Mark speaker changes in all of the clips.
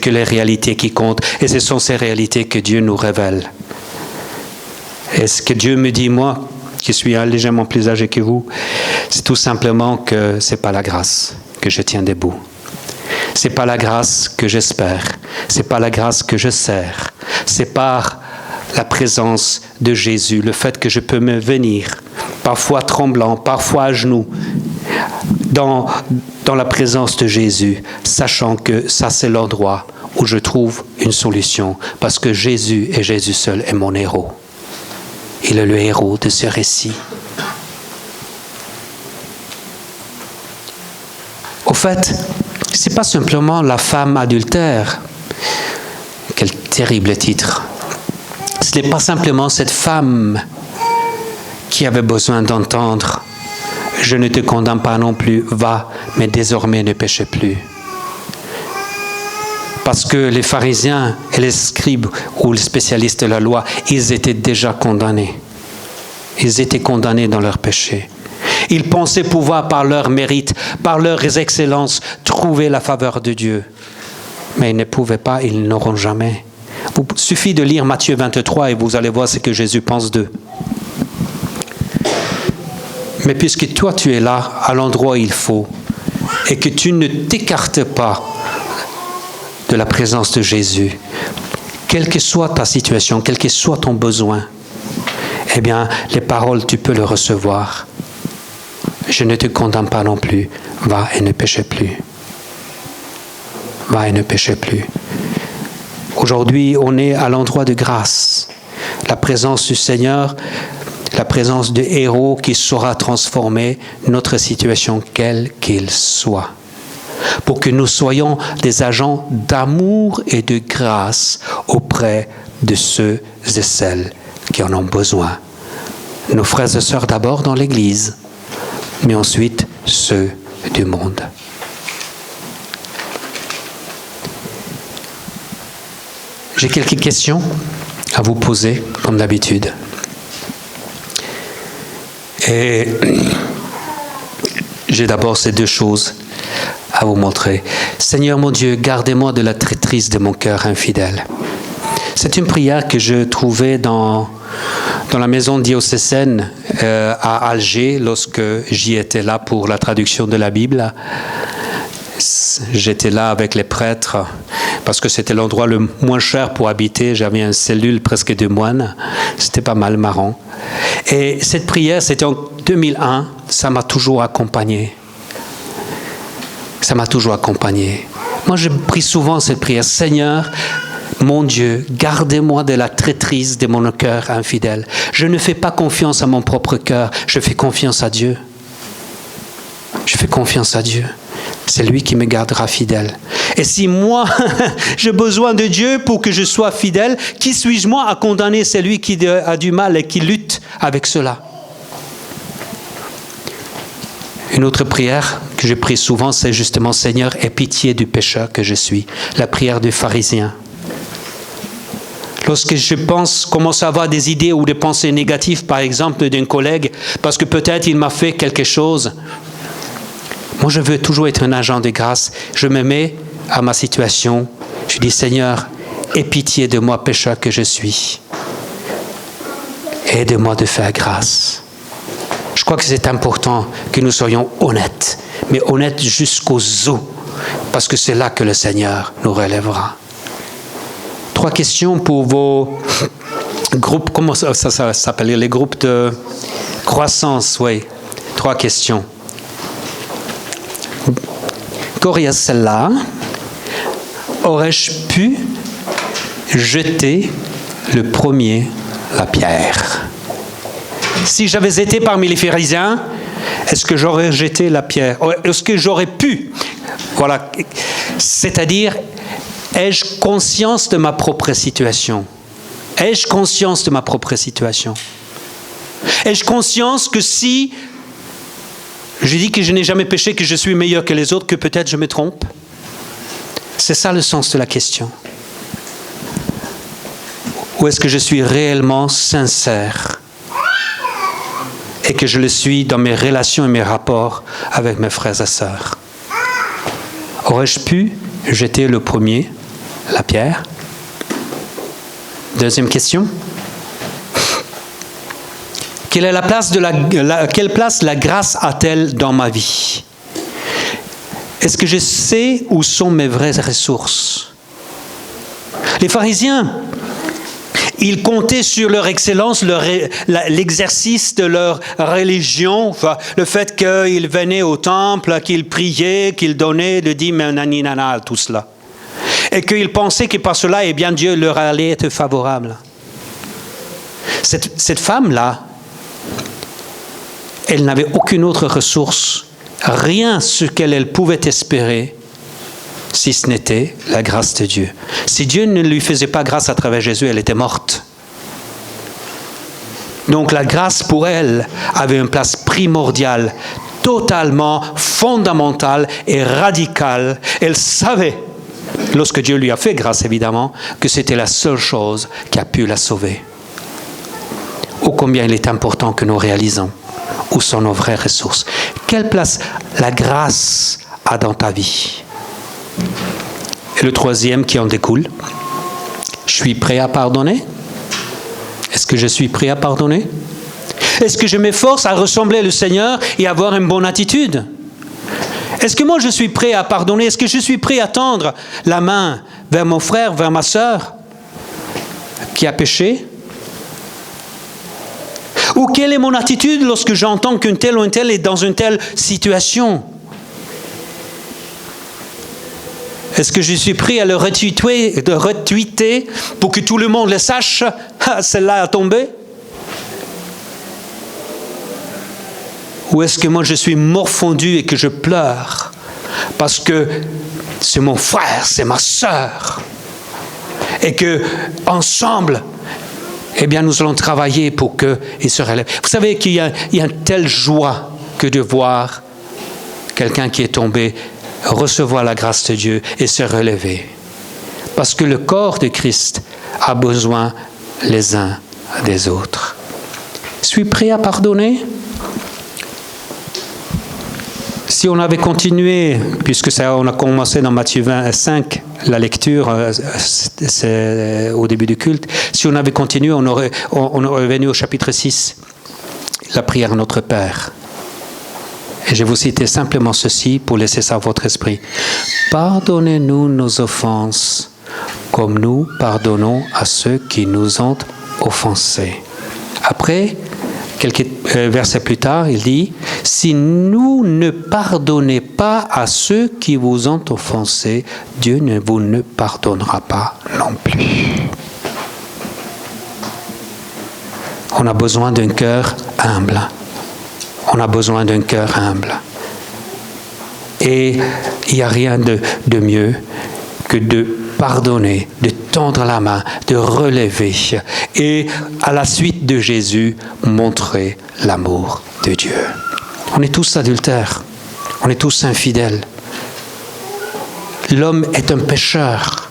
Speaker 1: que les réalités qui comptent. Et ce sont ces réalités que Dieu nous révèle. Et ce que Dieu me dit, moi, qui suis légèrement plus âgé que vous, c'est tout simplement que ce n'est pas la grâce que je tiens debout. Ce n'est pas la grâce que j'espère. Ce n'est pas la grâce que je sers. C'est par la présence de Jésus, le fait que je peux me venir, parfois tremblant, parfois à genoux, dans la présence de Jésus, sachant que ça c'est l'endroit où je trouve une solution, parce que Jésus et Jésus seul est mon héros. Il est le héros de ce récit. Au fait, ce n'est pas simplement la femme adultère. Quel terrible titre. Ce n'est pas simplement cette femme qui avait besoin d'entendre « Je ne te condamne pas non plus, va, mais désormais ne péche plus ». Parce que les pharisiens et les scribes ou les spécialistes de la loi, ils étaient déjà condamnés. Ils étaient condamnés dans leur péché. Ils pensaient pouvoir, par leur mérite, par leurs excellences, trouver la faveur de Dieu. Mais ils ne pouvaient pas, ils n'auront jamais. Il suffit de lire Matthieu 23 et vous allez voir ce que Jésus pense d'eux. Mais puisque toi tu es là, à l'endroit où il faut, et que tu ne t'écartes pas de la présence de Jésus, quelle que soit ta situation, quel que soit ton besoin, eh bien, les paroles, tu peux les recevoir. Je ne te condamne pas non plus. Va et ne péche plus. Va et ne péche plus. Aujourd'hui, on est à l'endroit de grâce. La présence du Seigneur, la présence du héros qui saura transformer notre situation, quelle qu'elle soit. Pour que nous soyons des agents d'amour et de grâce auprès de ceux et celles qui en ont besoin. Nos frères et sœurs d'abord dans l'Église, mais ensuite ceux du monde. J'ai quelques questions à vous poser, comme d'habitude. Et j'ai d'abord ces deux choses à vous montrer. Seigneur mon Dieu, gardez-moi de la traîtrise de mon cœur infidèle. C'est une prière que je trouvais dans la maison diocésaine à Alger, lorsque j'y étais là pour la traduction de la Bible. J'étais là avec les prêtres, parce que c'était l'endroit le moins cher pour habiter. J'avais une cellule presque de moines. C'était pas mal marrant. Et cette prière, c'était en 2001. Ça m'a toujours accompagné. Ça m'a toujours accompagné. Moi, je prie souvent cette prière. Seigneur, mon Dieu, gardez-moi de la traîtrise de mon cœur infidèle. Je ne fais pas confiance à mon propre cœur. Je fais confiance à Dieu. Je fais confiance à Dieu. C'est lui qui me gardera fidèle. Et si moi, j'ai besoin de Dieu pour que je sois fidèle, qui suis-je moi à condamner celui qui a du mal et qui lutte avec cela? Une autre prière que je prie souvent, c'est justement « Seigneur, aie pitié du pécheur que je suis ». La prière du pharisien. Lorsque je commence à avoir des idées ou des pensées négatives, par exemple, d'un collègue, parce que peut-être il m'a fait quelque chose, moi, je veux toujours être un agent de grâce. Je me mets à ma situation. Je dis, Seigneur, aie pitié de moi, pécheur que je suis. Aide-moi de faire grâce. Je crois que c'est important que nous soyons honnêtes, mais honnêtes jusqu'aux os, parce que c'est là que le Seigneur nous relèvera. 3 questions pour vos groupes, comment ça s'appelle, les groupes de croissance, oui. 3 questions. Coria celle-là, aurais-je pu jeter le premier la pierre? Si j'avais été parmi les pharisiens, est-ce que j'aurais jeté la pierre? Est-ce que j'aurais pu? Voilà. C'est-à-dire, ai-je conscience de ma propre situation? Ai-je conscience de ma propre situation? Ai-je conscience que si je dis que je n'ai jamais péché, que je suis meilleur que les autres, que peut-être je me trompe? C'est ça le sens de la question. Ou est-ce que je suis réellement sincère et que je le suis dans mes relations et mes rapports avec mes frères et sœurs? Aurais-je pu jeter le premier la pierre. Deuxième question. Quelle place la grâce a-t-elle dans ma vie? Est-ce que je sais où sont mes vraies ressources? Les pharisiens, ils comptaient sur leur excellence, l'exercice de leur religion, enfin, le fait qu'ils venaient au temple, qu'ils priaient, qu'ils donnaient le dîme, naninana, tout cela. Et qu'ils pensaient que par cela, eh bien, Dieu leur allait être favorable. Cette femme-là, elle n'avait aucune autre ressource, rien ce qu'elle pouvait espérer, si ce n'était la grâce de Dieu. Si Dieu ne lui faisait pas grâce à travers Jésus, elle était morte. Donc la grâce pour elle avait une place primordiale, totalement fondamentale et radicale. Elle savait, lorsque Dieu lui a fait grâce évidemment, que c'était la seule chose qui a pu la sauver. Ô combien il est important que nous réalisons où sont nos vraies ressources. Quelle place la grâce a dans ta vie? Et le troisième qui en découle, je suis prêt à pardonner? Est-ce que je suis prêt à pardonner? Est-ce que je m'efforce à ressembler au Seigneur et avoir une bonne attitude? Est-ce que moi je suis prêt à pardonner? Est-ce que je suis prêt à tendre la main vers mon frère, vers ma sœur qui a péché? Ou quelle est mon attitude lorsque j'entends qu'une telle ou une telle est dans une telle situation? Est-ce que je suis prêt à le retweeter pour que tout le monde le sache? Ah, celle-là a tombé. Ou est-ce que moi je suis morfondu et que je pleure parce que c'est mon frère, c'est ma sœur, et que ensemble, eh bien, nous allons travailler pour qu'il se relève. Vous savez qu'il y a une telle joie que de voir quelqu'un qui est tombé recevoir la grâce de Dieu et se relever. Parce que le corps de Christ a besoin les uns des autres. Suis prêt à pardonner? Si on avait continué, puisque on a commencé dans Matthieu 25, la lecture, c'est au début du culte, si on avait continué, on aurait venu au chapitre 6, la prière à notre Père. Et je vais vous citer simplement ceci pour laisser ça à votre esprit. Pardonnez-nous nos offenses, comme nous pardonnons à ceux qui nous ont offensés. Après, quelques versets plus tard, il dit, si nous ne pardonnez pas à ceux qui vous ont offensés, Dieu ne vous pardonnera pas non plus. On a besoin d'un cœur humble. On a besoin d'un cœur humble. Et il n'y a rien de mieux que de pardonner, de tendre la main, de relever et à la suite de Jésus, montrer l'amour de Dieu. On est tous adultères, on est tous infidèles. L'homme est un pécheur.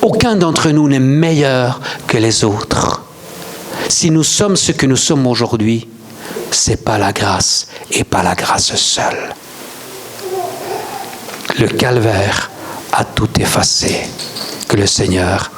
Speaker 1: Aucun d'entre nous n'est meilleur que les autres. Si nous sommes ce que nous sommes aujourd'hui, c'est pas la grâce et pas la grâce seule. Le calvaire a tout effacé. Que le Seigneur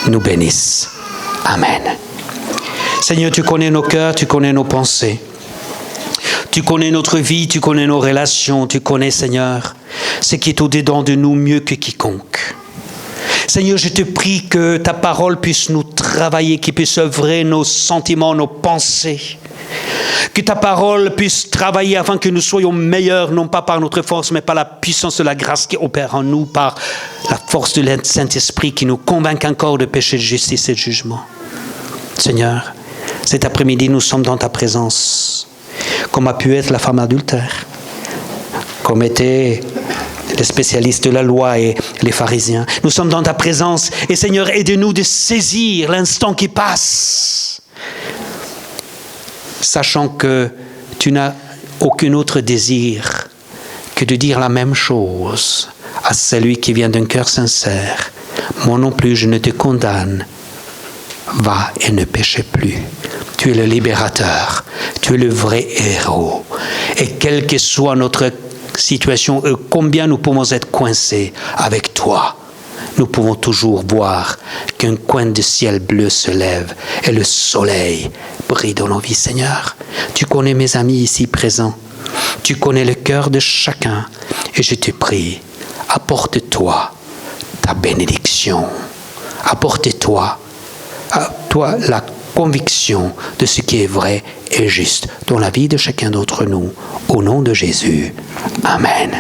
Speaker 1: nous bénisse. Amen. Seigneur, tu connais nos cœurs, tu connais nos pensées. Tu connais notre vie, tu connais nos relations, tu connais, Seigneur, ce qui est au-dedans de nous mieux que quiconque. Seigneur, je te prie que ta parole puisse nous travailler, qu'il puisse œuvrer nos sentiments, nos pensées. Que ta parole puisse travailler afin que nous soyons meilleurs, non pas par notre force, mais par la puissance de la grâce qui opère en nous, par la force de Saint-Esprit qui nous convainc encore de péché, de justice et de jugement. Seigneur, cet après-midi, nous sommes dans ta présence, comme a pu être la femme adultère, comme étaient les spécialistes de la loi et les pharisiens. Nous sommes dans ta présence et Seigneur, aide-nous de saisir l'instant qui passe, sachant que tu n'as aucun autre désir que de dire la même chose à celui qui vient d'un cœur sincère. Moi non plus, je ne te condamne. Va et ne péchez plus. Tu es le libérateur. Tu es le vrai héros. Et quelle que soit notre situation, combien nous pouvons être coincés avec toi, nous pouvons toujours voir qu'un coin de ciel bleu se lève et le soleil brille dans nos vies. Seigneur, tu connais mes amis ici présents. Tu connais le cœur de chacun. Et je te prie, apporte-toi ta bénédiction. Apporte-toi la conviction de ce qui est vrai et juste dans la vie de chacun d'entre nous. Au nom de Jésus. Amen.